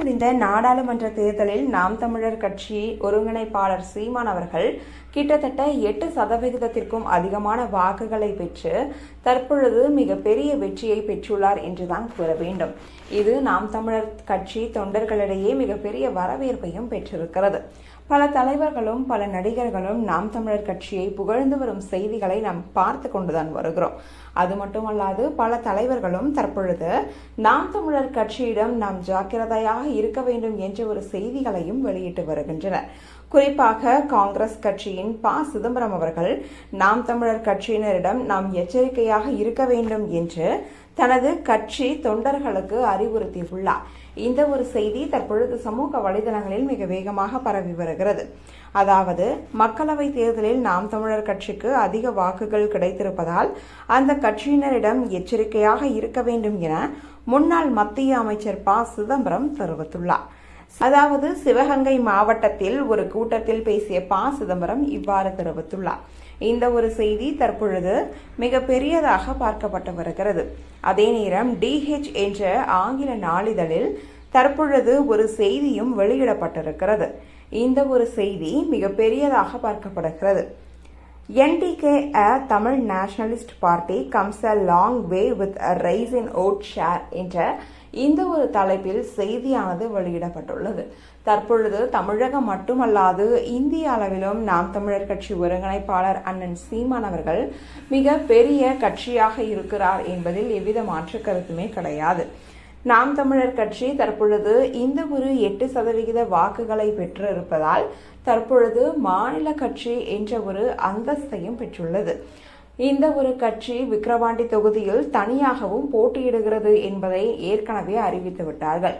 முடிந்த நாடாளுமன்ற தேர்தலில் நாம் தமிழர் கட்சி ஒருங்கிணைப்பாளர் சீமான் அவர்கள் கிட்டத்தட்ட 8% அதிகமான வாக்குகளை பெற்று தற்பொழுது மிகப்பெரிய வெற்றியை பெற்றுள்ளார் என்றுதான் கூற வேண்டும். இது நாம் தமிழர் கட்சி தொண்டர்களிடையே மிகப்பெரிய வரவேற்பையும் பெற்றிருக்கிறது. பல தலைவர்களும் பல நடிகர்களும் நாம் தமிழர் கட்சியை புகழ்ந்து வரும் செய்திகளை நாம் பார்த்து கொண்டுதான் வருகிறோம். அது மட்டுமல்லாது பல தலைவர்களும் தற்பொழுது நாம் தமிழர் கட்சியிடம் நாம் ஜாக்கிரதையாக இருக்க வேண்டும் என்ற ஒரு செய்திகளையும் வெளியிட்டு வருகின்றனர். குறிப்பாக காங்கிரஸ் கட்சியின் சிதம்பரம் அவர்கள் நாம் தமிழர் கட்சியினரிடம் நாம் எச்சரிக்கையாக இருக்க வேண்டும் என்று தனது கட்சி தொண்டர்களுக்கு அறிவுறுத்தியுள்ளார். இந்த ஒரு செய்தி தற்பொழுது சமூக வலைதளங்களில் மிக வேகமாக பரவி வருகிறது. அதாவது மக்களவை தேர்தலில் நாம் தமிழர் கட்சிக்கு அதிக வாக்குகள் கிடைத்திருப்பதால் அந்த கட்சியினரிடம் எச்சரிக்கையாக இருக்க வேண்டும் என முன்னாள் மத்திய அமைச்சர் சிதம்பரம் தெரிவித்துள்ளார். அதாவது சிவகங்கை மாவட்டத்தில் ஒரு கூட்டத்தில் பேசிய சிதம்பரம் இவ்வாறு தெரிவித்துள்ளார். இந்த ஒரு செய்தி தற்பொழுது மிக பெரியதாக பார்க்கப்பட்டு வருகிறது. அதே நேரம் DH என்ற ஆங்கில நாளிதழில் தற்பொழுது ஒரு செய்தியும் வெளியிடப்பட்டிருக்கிறது. இந்த ஒரு செய்தி மிக பெரியதாக பார்க்கப்படுகிறது. NTK, a Tamil Nationalist Party, comes a long way with a rise in vote share என்ற இந்த ஒரு தலைப்பில் செய்தியானது வெளியிடப்பட்டுள்ளது. தற்பொழுது தமிழகம் மட்டுமல்லாது இந்திய அளவிலும் நாம் தமிழர் கட்சி ஒருங்கிணைப்பாளர் அண்ணன் சீமான் அவர்கள் மிக பெரிய கட்சியாக இருக்கிறார் என்பதில் எவ்வித மாற்று கருத்துமே கிடையாது. நாம் தமிழர் கட்சி தற்பொழுது இந்த ஒரு 8% வாக்குகளை பெற்றிருப்பதால் தற்பொழுது மாநில கட்சி என்ற ஒரு அந்தஸ்தையும் பெற்றுள்ளது. இந்த ஒரு கட்சி விக்கிரவாண்டி தொகுதியில் தனியாகவும் போட்டியிடுகிறது என்பதை ஏற்கனவே அறிவித்து விட்டார்கள்.